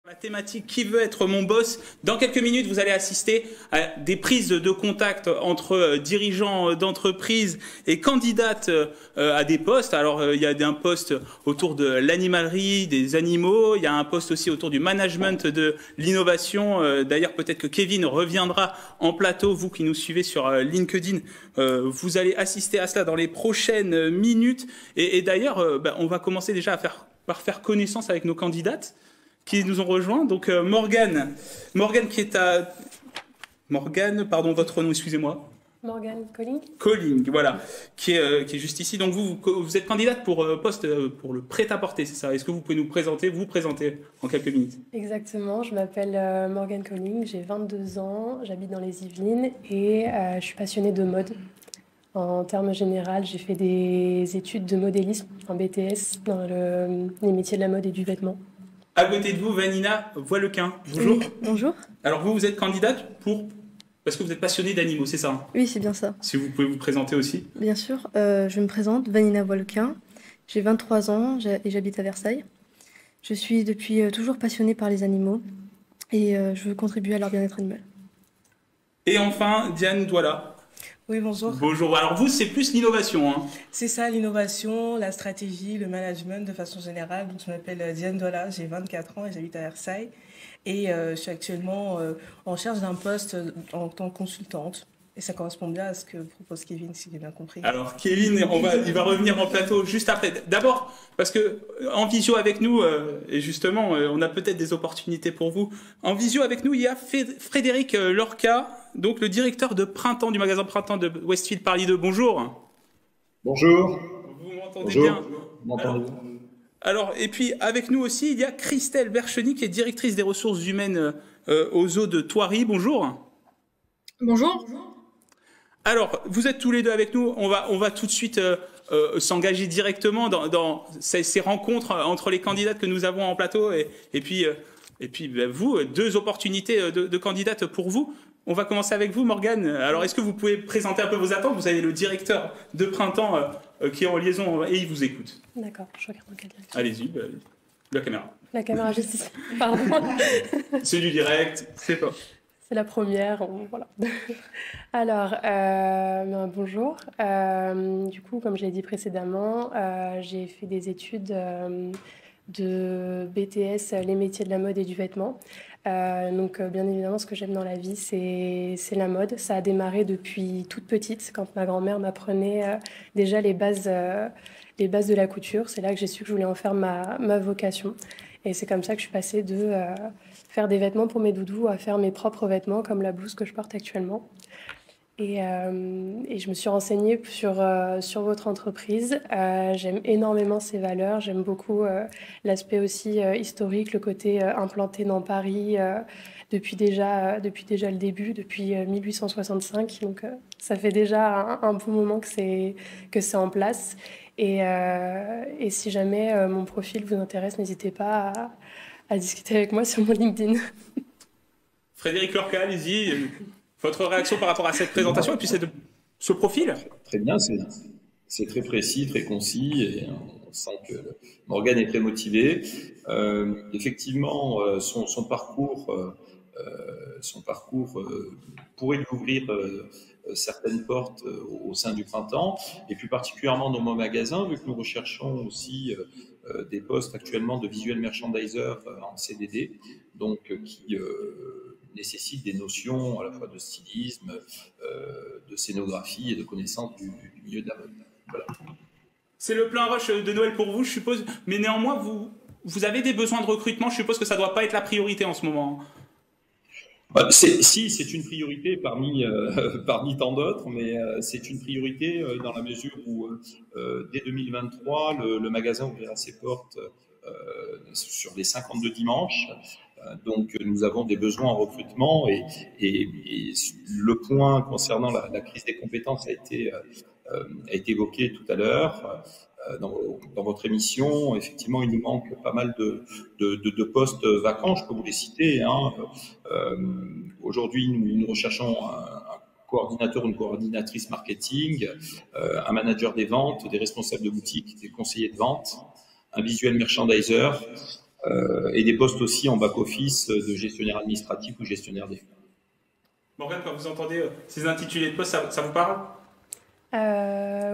La thématique qui veut être mon boss. Dans quelques minutes, vous allez assister à des prises de contact entre dirigeants d'entreprises et candidates à des postes. Alors, il y a un poste autour de l'animalerie, des animaux. Il y a un poste aussi autour du management de l'innovation. D'ailleurs, peut-être que Kevin reviendra en plateau. Vous qui nous suivez sur LinkedIn, vous allez assister à cela dans les prochaines minutes. Et d'ailleurs, on va commencer déjà par faire connaissance avec nos candidates qui nous ont rejoints. Donc Morgane qui est à... Morgane, pardon, votre nom, excusez-moi. Morgane Colling. Colling, voilà, qui est juste ici. Donc vous êtes candidate pour poste pour le prêt-à-porter, c'est ça? Est-ce que vous pouvez vous présenter en quelques minutes? Exactement, je m'appelle Morgane Colling, j'ai 22 ans, j'habite dans les Yvelines et je suis passionnée de mode. En termes généraux, j'ai fait des études de modélisme en BTS dans les métiers de la mode et du vêtement. À côté de vous, Vanina Voilequin. Bonjour. Oui, bonjour. Alors vous êtes candidate parce que vous êtes passionnée d'animaux, c'est ça? Oui, c'est bien ça. Si vous pouvez vous présenter aussi. Bien sûr, je me présente, Vanina Voilequin. J'ai 23 ans et j'habite à Versailles. Je suis depuis toujours passionnée par les animaux et je veux contribuer à leur bien-être animal. Et enfin, Diane Douala. Oui, bonjour. Bonjour. Alors vous, c'est plus l'innovation, hein? C'est ça, l'innovation, la stratégie, le management de façon générale. Donc, je m'appelle Diane Dola, j'ai 24 ans et j'habite à Versailles. Et je suis actuellement en recherche d'un poste en tant que consultante. Et ça correspond bien à ce que propose Kevin, si j'ai bien compris. Alors Kevin, il va revenir en plateau juste après. D'abord, parce que en visio avec nous, et justement, on a peut-être des opportunités pour vous. En visio avec nous, il y a Frédéric Lorca, donc le directeur de Printemps, du magasin Printemps de Westfield Paris 2. Bonjour. Bonjour. Vous m'entendez bien? M'entendez-vous? Alors, et puis avec nous aussi, il y a Christelle Bercheny, qui est directrice des ressources humaines au zoo de Thoiry. Bonjour. Bonjour. Alors, vous êtes tous les deux avec nous. On va tout de suite s'engager directement dans ces rencontres entre les candidates que nous avons en plateau. Et puis vous, deux opportunités de candidates pour vous. On va commencer avec vous, Morgane. Alors, est-ce que vous pouvez présenter un peu vos attentes? Vous avez le directeur de Printemps qui est en liaison et il vous écoute. D'accord, je regarde dans quelle direction. Allez-y, la caméra. La caméra juste ici, pardon. C'est du direct, c'est pas... C'est la première, voilà. Alors, bonjour. Du coup, comme je l'ai dit précédemment, j'ai fait des études de BTS, les métiers de la mode et du vêtement. Donc, bien évidemment, ce que j'aime dans la vie, c'est la mode. Ça a démarré depuis toute petite, quand ma grand-mère m'apprenait déjà les bases de la couture. C'est là que j'ai su que je voulais en faire ma vocation. Et c'est comme ça que je suis passée de faire des vêtements pour mes doudous à faire mes propres vêtements, comme la blouse que je porte actuellement. Et je me suis renseignée sur votre entreprise. J'aime énormément ses valeurs. J'aime beaucoup l'aspect aussi historique, le côté implanté dans Paris depuis déjà le début, depuis 1865. Donc ça fait déjà un bon moment que c'est en place. Et si jamais mon profil vous intéresse, n'hésitez pas à discuter avec moi sur mon LinkedIn. Frédéric Lorca, allez-y. Votre réaction par rapport à cette présentation et puis ce profil? Très bien, c'est très précis, très concis et on sent que Morgane est très motivée. Effectivement, son parcours pourrait lui ouvrir certaines portes au sein du Printemps et plus particulièrement dans mon magasin, vu que nous recherchons aussi des postes actuellement de visual merchandiser en CDD, donc qui nécessite des notions à la fois de stylisme, de scénographie et de connaissance du milieu de la mode. Voilà. C'est le plein rush de Noël pour vous, je suppose, mais néanmoins, vous avez des besoins de recrutement, je suppose que ça ne doit pas être la priorité en ce moment. Si, c'est une priorité parmi tant d'autres, mais c'est une priorité dans la mesure où dès 2023, le magasin ouvrira ses portes sur les 52 dimanches. Donc nous avons des besoins en recrutement et le point concernant la crise des compétences a été évoqué tout à l'heure. Dans votre émission, effectivement, il nous manque pas mal de postes vacants. Je peux vous les citer. Aujourd'hui, nous recherchons un coordinateur ou une coordinatrice marketing, un manager des ventes, des responsables de boutique, des conseillers de vente, un visuel merchandiser, et des postes aussi en back-office de gestionnaire administratif ou gestionnaire des fonds. Morgane, quand vous entendez ces intitulés de poste, ça vous parle?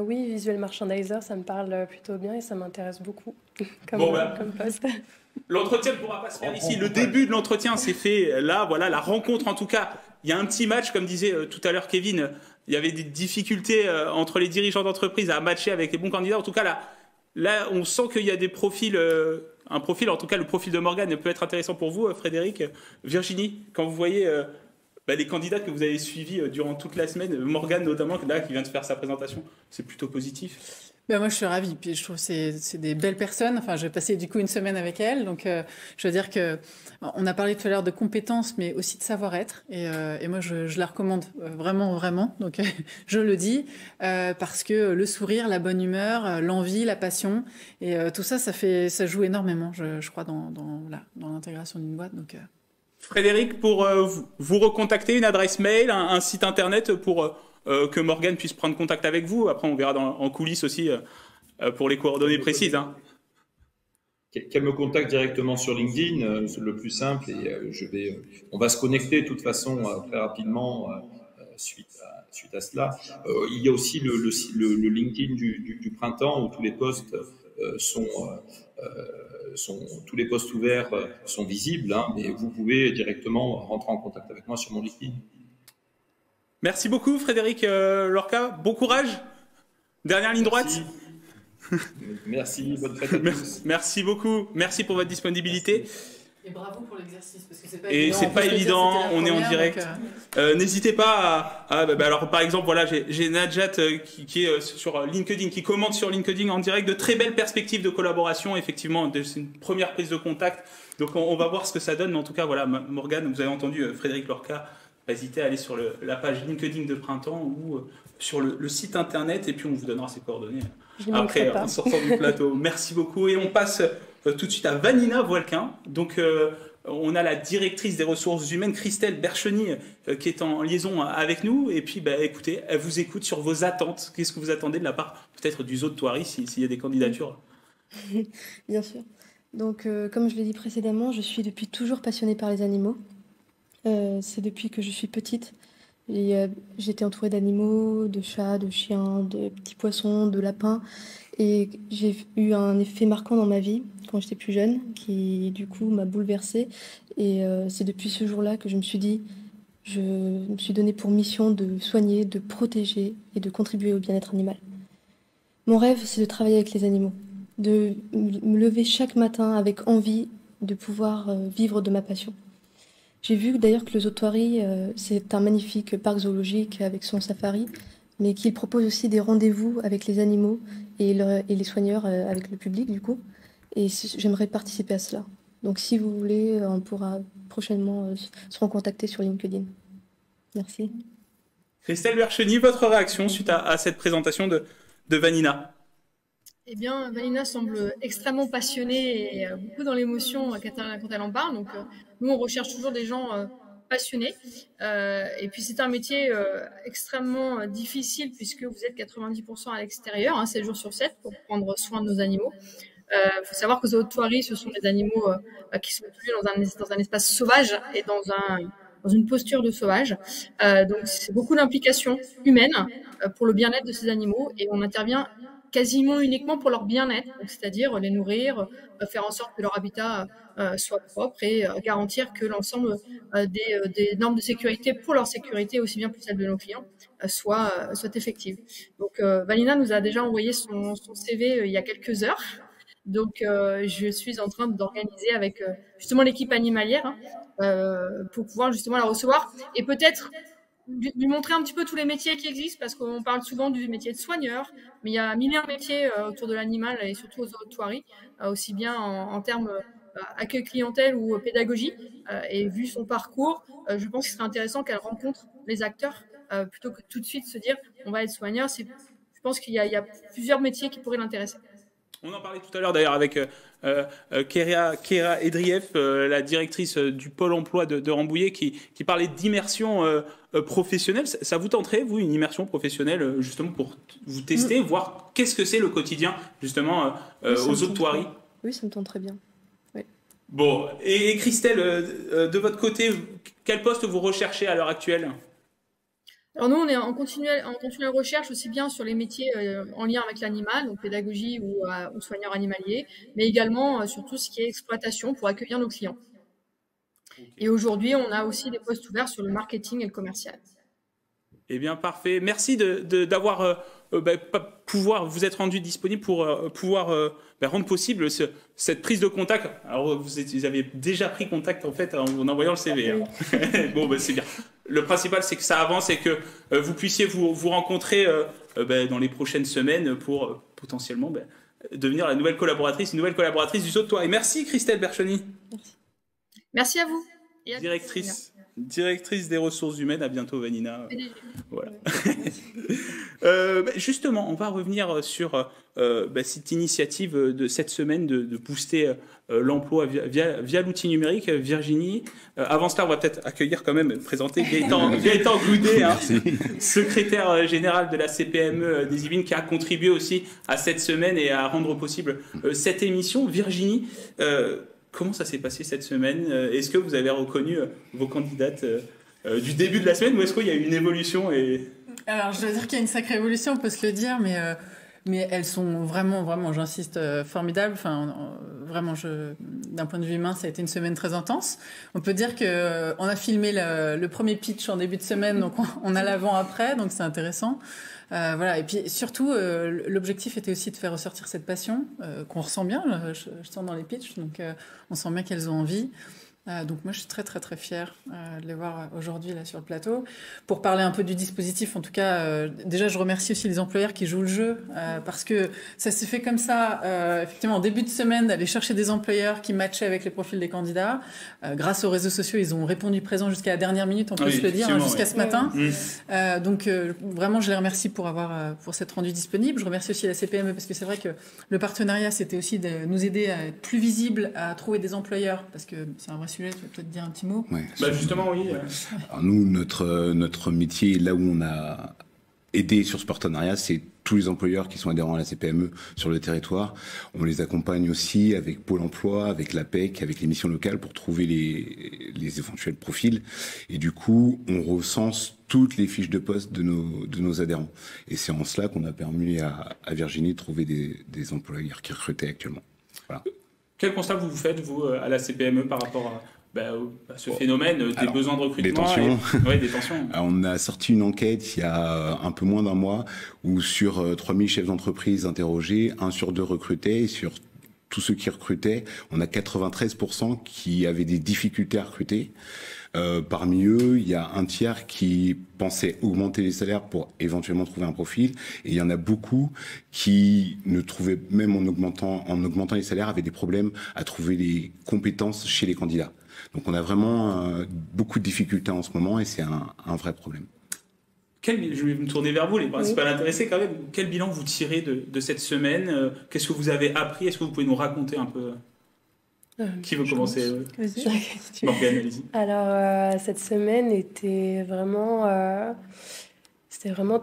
Oui, visual merchandiser, ça me parle plutôt bien et ça m'intéresse beaucoup comme poste. L'entretien ne pourra pas se faire ici. Le début de l'entretien s'est fait là, voilà, la rencontre en tout cas. Il y a un petit match, comme disait tout à l'heure Kevin, il y avait des difficultés entre les dirigeants d'entreprise à matcher avec les bons candidats. En tout cas, là on sent qu'il y a des profils, un profil, en tout cas le profil de Morgane peut être intéressant pour vous, Frédéric. Virginie, quand vous voyez les candidats que vous avez suivis durant toute la semaine, Morgane notamment, là, qui vient de faire sa présentation, c'est plutôt positif. Ben moi, je suis ravie. Puis je trouve que c'est des belles personnes. Enfin, j'ai passé du coup une semaine avec elles. Donc, je veux dire que on a parlé tout à l'heure de compétences, mais aussi de savoir-être. Et moi, je la recommande vraiment, vraiment. Donc, je le dis parce que le sourire, la bonne humeur, l'envie, la passion, et tout ça, ça joue énormément, je crois, dans l'intégration d'une boîte. Donc, Frédéric, pour vous recontacter, une adresse mail, un site internet pour que Morgane puisse prendre contact avec vous. Après, on verra en coulisses aussi pour les coordonnées précises. Hein. Qu'elle me contacte directement sur LinkedIn, c'est le plus simple. Et on va se connecter de toute façon très rapidement suite à cela. Il y a aussi le LinkedIn du printemps où tous les postes tous les postes ouverts sont visibles, hein, mais vous pouvez directement rentrer en contact avec moi sur mon LinkedIn. Merci beaucoup Frédéric Lorca, bon courage. Dernière ligne droite. Merci, bonne fête à tous. Merci beaucoup, merci pour votre disponibilité. Et bravo pour l'exercice, parce que c'est pas évident. Et c'est pas évident, on est en direct. N'hésitez pas alors par exemple, voilà, j'ai Najat qui est sur LinkedIn, qui commente sur LinkedIn en direct, de très belles perspectives de collaboration, effectivement, c'est une première prise de contact. Donc on va voir ce que ça donne, mais en tout cas, voilà, Morgane, vous avez entendu Frédéric Lorca, pas hésiter à aller sur la page LinkedIn de Printemps ou sur le site internet, et puis on vous donnera ses coordonnées après en sortant du plateau. Merci beaucoup, et on passe tout de suite à Vanina Voilquin. Donc, on a la directrice des ressources humaines, Christelle Bercheny, qui est en liaison avec nous. Et puis, écoutez, elle vous écoute sur vos attentes. Qu'est-ce que vous attendez de la part peut-être du zoo de Thoiry, s'il y a des candidatures? Bien sûr. Donc, comme je l'ai dit précédemment, je suis depuis toujours passionnée par les animaux. C'est depuis que je suis petite. J'étais entourée d'animaux, de chats, de chiens, de petits poissons, de lapins. Et j'ai eu un effet marquant dans ma vie quand j'étais plus jeune, qui du coup m'a bouleversée. Et c'est depuis ce jour-là que je me suis dit, je me suis donné pour mission de soigner, de protéger et de contribuer au bien-être animal. Mon rêve, c'est de travailler avec les animaux, de me lever chaque matin avec envie de pouvoir vivre de ma passion. J'ai vu d'ailleurs que le zoo de Thoiry, c'est un magnifique parc zoologique avec son safari, mais qu'il propose aussi des rendez-vous avec les animaux et les soigneurs avec le public du coup. Et j'aimerais participer à cela. Donc si vous voulez, on pourra prochainement se recontacter sur LinkedIn. Merci. Christelle Bercheny, votre réaction suite à cette présentation de Vanina? Eh bien, Vanina semble extrêmement passionnée et beaucoup dans l'émotion quand elle en parle. Donc, nous, on recherche toujours des gens passionnés. Et puis, c'est un métier extrêmement difficile puisque vous êtes 90% à l'extérieur, 7 jours sur 7, pour prendre soin de nos animaux. Faut savoir que Zoo de Thoiry, ce sont des animaux qui sont élevés dans un espace sauvage et dans une posture de sauvage. Donc, c'est beaucoup d'implications humaines pour le bien-être de ces animaux et on intervient quasiment uniquement pour leur bien-être, c'est-à-dire les nourrir, faire en sorte que leur habitat soit propre et garantir que l'ensemble des normes de sécurité pour leur sécurité, aussi bien pour celle de nos clients, soit effective. Donc Vanina nous a déjà envoyé son CV il y a quelques heures. Donc je suis en train d'organiser avec justement l'équipe animalière pour pouvoir justement la recevoir et peut-être lui montrer un petit peu tous les métiers qui existent parce qu'on parle souvent du métier de soigneur, mais il y a mille et un métiers autour de l'animal et surtout aux zoo de Thoiry, aussi bien en termes accueil clientèle ou pédagogie. Et vu son parcours, je pense qu'il serait intéressant qu'elle rencontre les acteurs plutôt que tout de suite se dire on va être soigneur. Je pense qu'il y a plusieurs métiers qui pourraient l'intéresser. On en parlait tout à l'heure d'ailleurs avec Kéra Edrieff, la directrice du pôle emploi de Rambouillet, qui parlait d'immersion professionnelle. Ça vous tenterait, vous, une immersion professionnelle, justement pour vous tester, voir qu'est-ce que c'est le quotidien, justement, aux zoo de Thoiry? Oui, ça me tente très bien. Oui. Bon, et Christelle, de votre côté, quel poste vous recherchez à l'heure actuelle? Alors nous, on est en continuelle recherche aussi bien sur les métiers en lien avec l'animal, donc pédagogie ou soigneur animalier, mais également sur tout ce qui est exploitation pour accueillir nos clients. Et aujourd'hui, on a aussi des postes ouverts sur le marketing et le commercial. Eh bien, parfait. Merci d'avoir pouvoir vous être rendu disponible pour pouvoir rendre possible cette prise de contact. Alors, vous avez déjà pris contact en fait en envoyant le CV. Hein. Bon, c'est bien. Le principal, c'est que ça avance et que vous puissiez vous rencontrer dans les prochaines semaines pour potentiellement devenir une nouvelle collaboratrice du Saut de Toit. Et merci Christelle Bercheny. Merci à vous. Et à directrice des ressources humaines. À bientôt, Vanina. Voilà. Justement, on va revenir sur cette initiative de cette semaine de booster l'emploi via l'outil numérique. Virginie, avant cela, on va peut-être accueillir quand même, présenter Gaëtan Goudet, hein, secrétaire général de la CPME des Yvelines, qui a contribué aussi à cette semaine et à rendre possible cette émission. Virginie, comment ça s'est passé cette semaine? Est-ce que vous avez reconnu vos candidates du début de la semaine ou est-ce qu'il y a eu une évolution Alors, je dois dire qu'il y a une sacrée évolution, on peut se le dire, mais elles sont vraiment, j'insiste, formidables. Enfin, vraiment, d'un point de vue humain, ça a été une semaine très intense. On peut dire qu'on a filmé le premier pitch en début de semaine, donc on a l'avant-après, donc c'est intéressant. Voilà. Et puis surtout, l'objectif était aussi de faire ressortir cette passion qu'on ressent bien. Je sens dans les pitchs, donc on sent bien qu'elles ont envie. Donc moi je suis très fière de les voir aujourd'hui là sur le plateau. Pour parler un peu du dispositif, en tout cas, déjà je remercie aussi les employeurs qui jouent le jeu parce que ça s'est fait comme ça, effectivement en début de semaine, d'aller chercher des employeurs qui matchaient avec les profils des candidats. Grâce aux réseaux sociaux, ils ont répondu présent jusqu'à la dernière minute, on peut se le dire, jusqu'à ce matin. Donc vraiment je les remercie pour s'être rendus disponibles. Je remercie aussi la CPME parce que c'est vrai que le partenariat c'était aussi de nous aider à être plus visibles, à trouver des employeurs parce que c'est un vrai sujet, tu veux peut-être dire un petit mot? Ouais, justement, oui. Alors nous, notre métier, là où on a aidé sur ce partenariat, c'est tous les employeurs qui sont adhérents à la CPME sur le territoire. On les accompagne aussi avec Pôle emploi, avec l'APEC, avec les missions locales pour trouver les éventuels profils. Et du coup, on recense toutes les fiches de poste de nos adhérents. Et c'est en cela qu'on a permis à Virginie de trouver des employeurs qui recrutaient actuellement. Voilà. Quel constat vous faites, vous, à la CPME par rapport à ce phénomène des besoins de recrutement? Des tensions. On a sorti une enquête il y a un peu moins d'un mois où sur 3000 chefs d'entreprise interrogés, 1 sur 2 recrutait et sur tous ceux qui recrutaient, on a 93% qui avaient des difficultés à recruter. Parmi eux, il y a un tiers qui pensait augmenter les salaires pour éventuellement trouver un profil. Et il y en a beaucoup qui ne trouvaient, même en augmentant les salaires, avaient des problèmes à trouver les compétences chez les candidats. Donc on a vraiment beaucoup de difficultés en ce moment et c'est un vrai problème. Je vais me tourner vers vous, les principaux intéressés quand même. Quel bilan vous tirez de cette semaine? Qu'est-ce que vous avez appris? Est-ce que vous pouvez nous raconter un peu? Qui veut commencer? Morgane, allez-y. Alors, cette semaine était vraiment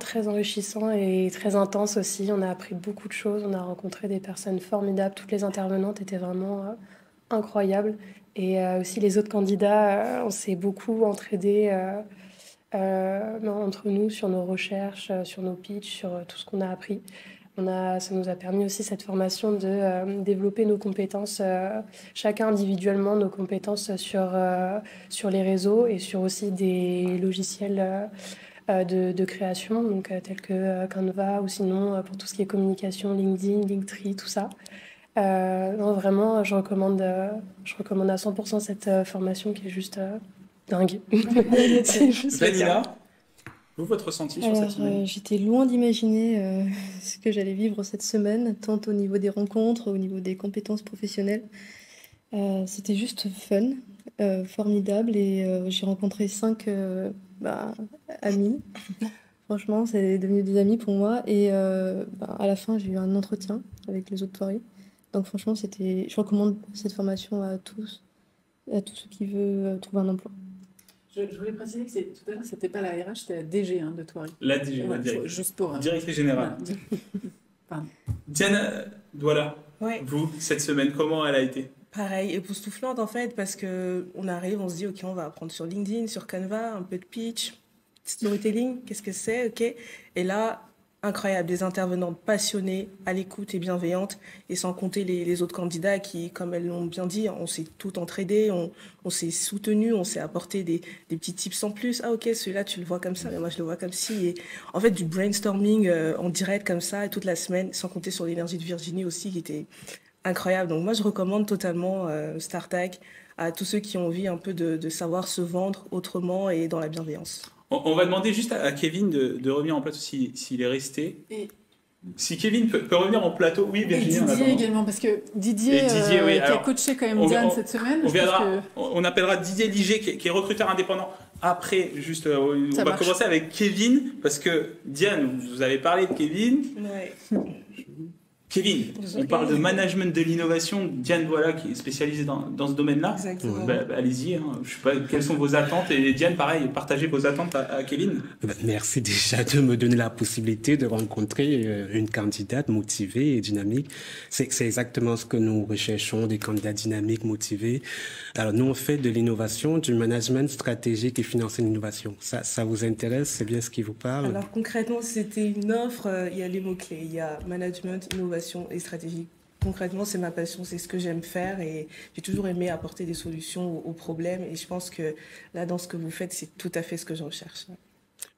très enrichissant et très intense aussi. On a appris beaucoup de choses. On a rencontré des personnes formidables. Toutes les intervenantes étaient vraiment incroyables. Et aussi les autres candidats, on s'est beaucoup entraidés entre nous sur nos recherches, sur nos pitchs, sur tout ce qu'on a appris. Ça nous a permis aussi cette formation de développer nos compétences, chacun individuellement, nos compétences sur les réseaux et sur aussi des logiciels de création, donc tels que Canva ou sinon pour tout ce qui est communication, LinkedIn, Linktree, tout ça. Vraiment, je recommande à 100% cette formation qui est juste dingue. C'est juste Vanilla, vous, votre ressenti sur cette semaine? J'étais loin d'imaginer ce que j'allais vivre cette semaine, tant au niveau des rencontres, au niveau des compétences professionnelles. C'était juste fun, formidable, et j'ai rencontré 5 amis. Franchement, c'est devenu des amis pour moi. Et à la fin, j'ai eu un entretien avec les autres soirées. Donc franchement, je recommande cette formation à tous ceux qui veulent trouver un emploi. Je voulais préciser que tout à l'heure, c'était pas la RH, c'était la DG de Thoiry. La DG, juste pour... Directrice générale. Voilà. Diane Douala, vous, cette semaine, comment elle a été? Pareil, époustouflante en fait, parce que on arrive, on se dit, ok, on va apprendre sur LinkedIn, sur Canva, un peu de pitch, storytelling, qu'est-ce que c'est, ok. Et là, incroyable, des intervenantes passionnées, à l'écoute et bienveillantes, et sans compter les autres candidats qui, comme elles l'ont bien dit, on s'est tout entraidé, on s'est soutenu, on s'est apporté des petits tips en plus. Ah ok, celui-là tu le vois comme ça, mais moi je le vois comme ci. Et en fait, du brainstorming en direct comme ça, toute la semaine, sans compter sur l'énergie de Virginie aussi, qui était incroyable. Donc moi je recommande totalement StarTAC à tous ceux qui ont envie un peu de savoir se vendre autrement et dans la bienveillance. On va demander juste à Kevin de revenir en plateau s'il est resté. Et si Kevin peut revenir en plateau, oui, Virginie. Et Didier également, parce que Didier, oui, qui a coaché quand même Diane cette semaine. On appellera Didier Liger, qui est recruteur indépendant. Après, juste, on va commencer avec Kevin, parce que Diane, vous avez parlé de Kevin. Ouais. Kevin, on parle de management de l'innovation. Diane, voilà, qui est spécialisée dans ce domaine-là. Exactement. Allez-y, hein. Je sais pas, quelles sont vos attentes? Et Diane, pareil, partagez vos attentes à Kevin. Merci déjà de me donner la possibilité de rencontrer une candidate motivée et dynamique. C'est exactement ce que nous recherchons, des candidats dynamiques, motivés. Alors, nous, on fait de l'innovation, du management stratégique et financier d'innovation. Ça vous intéresse? C'est bien ce qui vous parle? Alors, concrètement, c'était une offre. Il y a les mots-clés. Il y a management, innovation et stratégie. Concrètement, c'est ma passion, c'est ce que j'aime faire et j'ai toujours aimé apporter des solutions aux problèmes et je pense que là, dans ce que vous faites, c'est tout à fait ce que je recherche.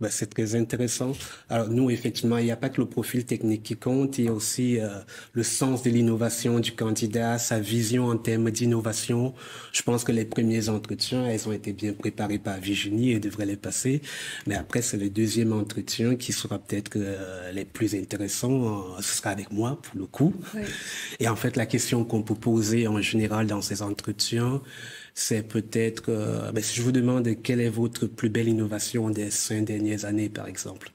C'est très intéressant. Alors nous, effectivement, il n'y a pas que le profil technique qui compte, il y a aussi le sens de l'innovation du candidat, sa vision en termes d'innovation. Je pense que les premiers entretiens, elles ont été bien préparées par Virginie et devraient les passer. Mais après, c'est le deuxième entretien qui sera peut-être les plus intéressants. Ce sera avec moi, pour le coup. Oui. Et en fait, la question qu'on peut poser en général dans ces entretiens, c'est peut-être, si je vous demande quelle est votre plus belle innovation des 5 dernières années, par exemple.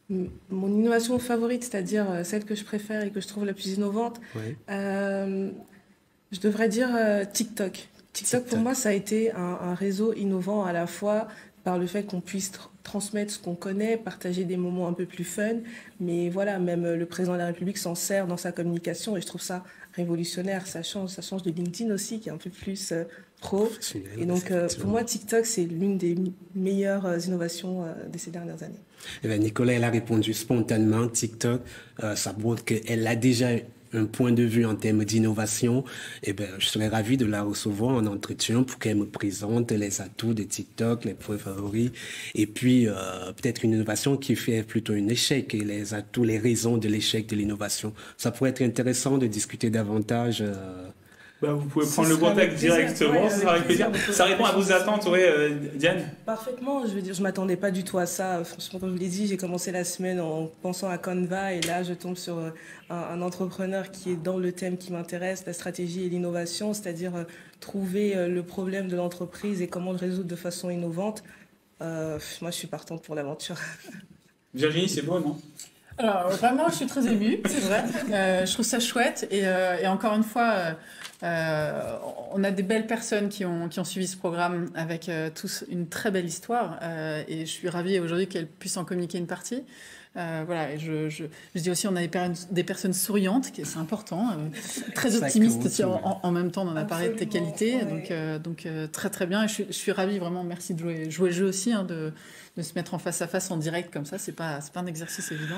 Mon innovation favorite, c'est-à-dire celle que je préfère et que je trouve la plus innovante, oui. Je devrais dire TikTok. TikTok, pour moi, ça a été un réseau innovant à la fois par le fait qu'on puisse transmettre ce qu'on connaît, partager des moments un peu plus fun, mais voilà, même le président de la République s'en sert dans sa communication et je trouve ça révolutionnaire. Ça change de LinkedIn aussi, qui est un peu plus pro. Et donc, pour moi, TikTok, c'est l'une des meilleures innovations de ces dernières années. Eh bien, Nicolas, elle a répondu spontanément. TikTok, ça montre qu'elle a déjà un point de vue en termes d'innovation. Eh bien, je serais ravi de la recevoir en entretien pour qu'elle me présente les atouts de TikTok, les points favoris, et puis peut-être une innovation qui fait plutôt un échec et les atouts, les raisons de l'échec de l'innovation. Ça pourrait être intéressant de discuter davantage. Vous pouvez prendre le contact directement, ça sera avec plaisir. Ça répond à vos attentes, Diane? Parfaitement, je veux dire, je m'attendais pas du tout à ça. Franchement, comme je l'ai dit, j'ai commencé la semaine en pensant à Canva et là, je tombe sur un entrepreneur qui est dans le thème qui m'intéresse, la stratégie et l'innovation, c'est-à-dire trouver le problème de l'entreprise et comment le résoudre de façon innovante. Moi, je suis partante pour l'aventure. Virginie, c'est beau, non? Alors, vraiment, je suis très émue, c'est vrai. Je trouve ça chouette et encore une fois... on a des belles personnes qui ont suivi ce programme avec tous une très belle histoire et je suis ravie aujourd'hui qu'elles puissent en communiquer une partie. Voilà, et je dis aussi, on a des personnes souriantes, c'est important, très optimistes aussi, en même temps, on a parlé de tes qualités, ouais. donc très très bien, et je suis ravie vraiment, merci de jouer le jeu aussi, de se mettre en face à face en direct comme ça, c'est pas un exercice évident.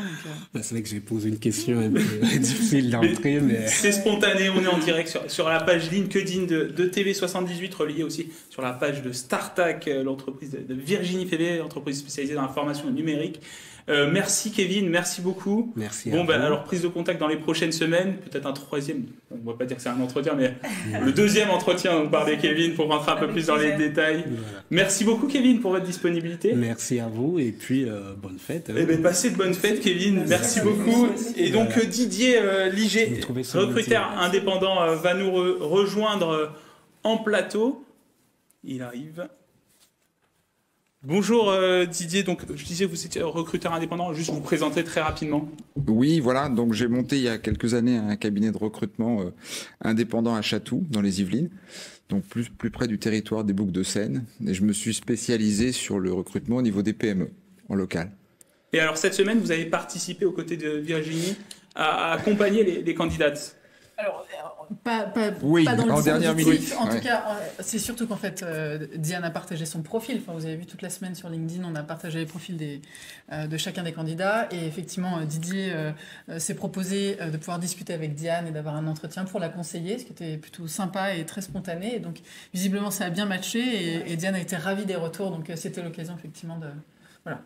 C'est vrai que j'ai posé une question un peu difficile d'entrée, mais... C'est spontané, on est en direct sur la page LinkedIn de TV78, reliée aussi sur la page de StarTAC, l'entreprise de Virginie Fébé, entreprise spécialisée dans la formation numérique. Merci Kevin, merci beaucoup. Merci. Alors prise de contact dans les prochaines semaines, peut-être un troisième, on ne va pas dire que c'est un entretien, mais le deuxième entretien par des Kevin pour rentrer un peu plus dans les détails. Voilà. Merci beaucoup Kevin pour votre disponibilité. Merci à vous et puis bonne fête. Eh bien, passez de bonnes fêtes Kevin, merci beaucoup. Et donc Didier Liger, recruteur indépendant, va nous rejoindre en plateau. Il arrive. Bonjour Didier, donc je disais vous étiez recruteur indépendant, juste vous présenter très rapidement. Oui, voilà, donc j'ai monté il y a quelques années un cabinet de recrutement indépendant à Chatou, dans les Yvelines, donc plus près du territoire des Bouques-de-Seine, et je me suis spécialisé sur le recrutement au niveau des PME, en local. Et alors cette semaine, vous avez participé aux côtés de Virginie à accompagner les candidates. Alors, Oui, pas dans le en sens dernière du minute. titre. En tout cas, c'est surtout qu'en fait, Diane a partagé son profil. Enfin, vous avez vu toute la semaine sur LinkedIn, on a partagé les profils de chacun des candidats. Et effectivement, Didier s'est proposé de pouvoir discuter avec Diane et d'avoir un entretien pour la conseiller, ce qui était plutôt sympa et très spontané. Et donc, visiblement, ça a bien matché. Et Diane a été ravie des retours. Donc, c'était l'occasion, effectivement, de... Voilà,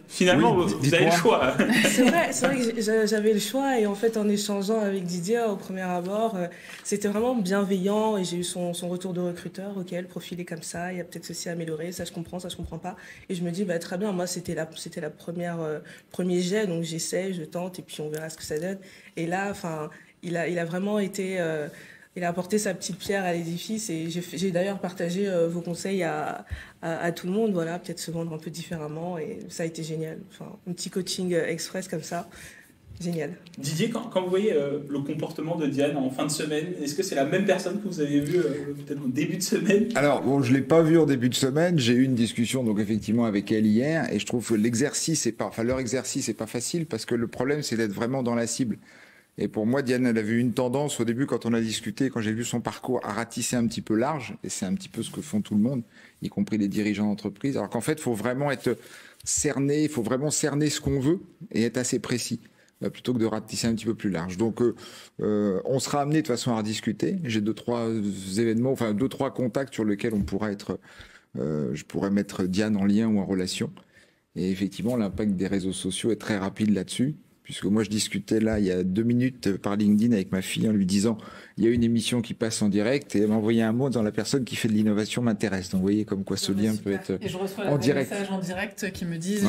finalement, oui, vous avez le choix. C'est vrai que j'avais le choix et en fait en échangeant avec Didier au premier abord, c'était vraiment bienveillant et j'ai eu son retour de recruteur. Ok, le profil est comme ça, il y a peut-être ceci à améliorer, ça je comprends pas. Et je me dis très bien, moi c'était la premier jet, donc j'essaie, je tente et puis on verra ce que ça donne. Et là, il a vraiment été il a apporté sa petite pierre à l'édifice et j'ai d'ailleurs partagé vos conseils à tout le monde, voilà, peut-être se vendre un peu différemment et ça a été génial. Un petit coaching express comme ça, génial. Didier, quand vous voyez le comportement de Diane en fin de semaine, est-ce que c'est la même personne que vous avez vue peut-être au début de semaine? Alors, bon, je l'ai pas vue en début de semaine, j'ai eu une discussion donc effectivement avec elle hier et je trouve que leur exercice est pas facile parce que le problème c'est d'être vraiment dans la cible. Et pour moi, Diane, elle avait eu une tendance au début, quand on a discuté, quand j'ai vu son parcours, à ratisser un petit peu large. Et c'est un petit peu ce que font tout le monde, y compris les dirigeants d'entreprise. Alors qu'en fait, il faut vraiment être cerné, il faut vraiment cerner ce qu'on veut et être assez précis, plutôt que de ratisser un petit peu plus large. Donc, on sera amené de toute façon à rediscuter. J'ai 2-3 contacts sur lesquels on pourra être, je pourrais mettre Diane en lien ou en relation. Et effectivement, l'impact des réseaux sociaux est très rapide là-dessus. Puisque moi, je discutais là, il y a 2 minutes par LinkedIn avec ma fille en lui disant il y a une émission qui passe en direct et elle m'a envoyé un mot dans la personne qui fait de l'innovation m'intéresse. Donc, vous voyez comme quoi ce lien peut être et je reçois en des direct. messages en direct qui me disent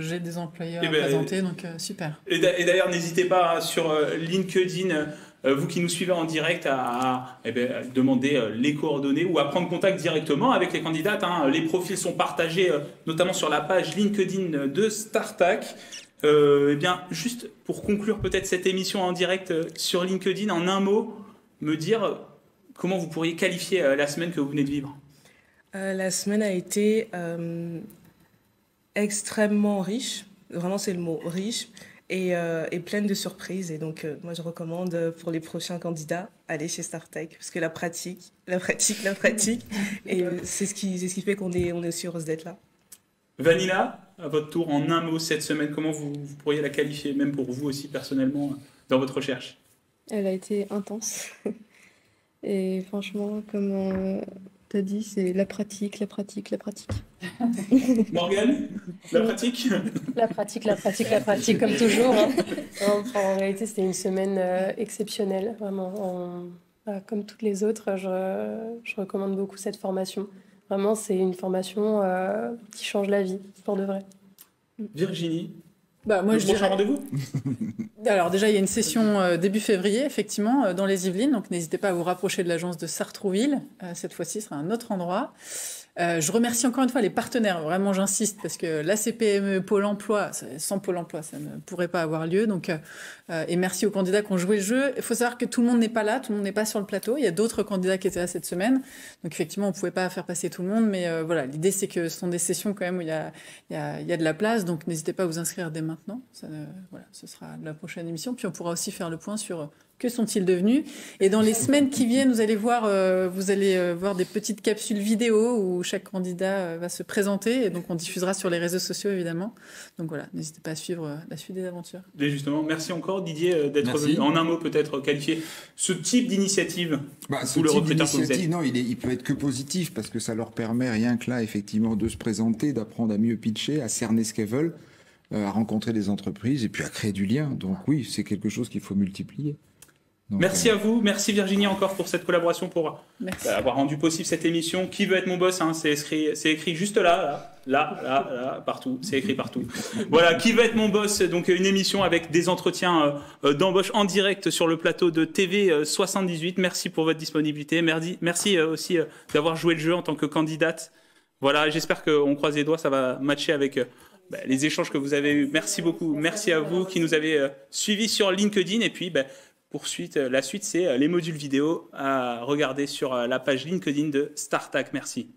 j'ai des employeurs à ben, présenter, donc super. Et d'ailleurs, n'hésitez pas sur LinkedIn, vous qui nous suivez en direct, à demander les coordonnées ou à prendre contact directement avec les candidates. Les profils sont partagés notamment sur la page LinkedIn de Startac. Juste pour conclure peut-être cette émission en direct sur LinkedIn, en un mot, me dire comment vous pourriez qualifier la semaine que vous venez de vivre. La semaine a été extrêmement riche, vraiment c'est le mot, riche, et pleine de surprises. Et donc, moi je recommande pour les prochains candidats, aller chez Startac, parce que la pratique, et c'est ce qui fait qu'on est aussi heureuse d'être là. Vanina, à votre tour, en un mot, cette semaine, comment vous pourriez la qualifier, même pour vous aussi personnellement, dans votre recherche? Elle a été intense. Et franchement, comme tu as dit, c'est la pratique. Morgane, la pratique? La pratique, comme toujours. En réalité, c'était une semaine exceptionnelle, vraiment. Comme toutes les autres, je recommande beaucoup cette formation. Vraiment, c'est une formation qui change la vie, pour de vrai. Virginie, moi, je dirais rendez-vous. Alors déjà, il y a une session début février, effectivement, dans les Yvelines. Donc n'hésitez pas à vous rapprocher de l'agence de Sartrouville. Cette fois-ci, ce sera un autre endroit. Je remercie encore une fois les partenaires, vraiment j'insiste, parce que la CPME, Pôle emploi, sans Pôle emploi, ça ne pourrait pas avoir lieu. Donc, et merci aux candidats qui ont joué le jeu. Il faut savoir que tout le monde n'est pas là, tout le monde n'est pas sur le plateau. Il y a d'autres candidats qui étaient là cette semaine. Donc effectivement, on ne pouvait pas faire passer tout le monde. Mais voilà, l'idée, c'est que ce sont des sessions quand même où il y a de la place. Donc n'hésitez pas à vous inscrire dès maintenant. Voilà, ce sera la prochaine émission. Puis on pourra aussi faire le point sur... Que sont-ils devenus? Et dans les semaines qui viennent, vous allez voir des petites capsules vidéo où chaque candidat va se présenter. Et donc, on diffusera sur les réseaux sociaux, évidemment. Donc voilà, n'hésitez pas à suivre la suite des aventures. Et justement, merci encore Didier d'être venu. En un mot, peut-être qualifier ce type d'initiative. Ce type d'initiative, non, il peut être que positif parce que ça leur permet rien que là, effectivement, de se présenter, d'apprendre à mieux pitcher, à cerner ce qu'elles veulent, à rencontrer des entreprises et puis à créer du lien. Donc oui, c'est quelque chose qu'il faut multiplier. Donc, merci à vous, merci Virginie encore pour cette collaboration, pour avoir rendu possible cette émission. Qui veut être mon boss, c'est écrit juste là, partout, c'est écrit partout. Voilà, qui veut être mon boss, donc une émission avec des entretiens d'embauche en direct sur le plateau de TV 78. Merci pour votre disponibilité, merci aussi d'avoir joué le jeu en tant que candidate. Voilà, j'espère qu'on croise les doigts, ça va matcher avec... les échanges que vous avez eus. Merci beaucoup, merci à vous qui nous avez suivis sur LinkedIn et puis... la suite, c'est les modules vidéo à regarder sur la page LinkedIn de Startac. Merci.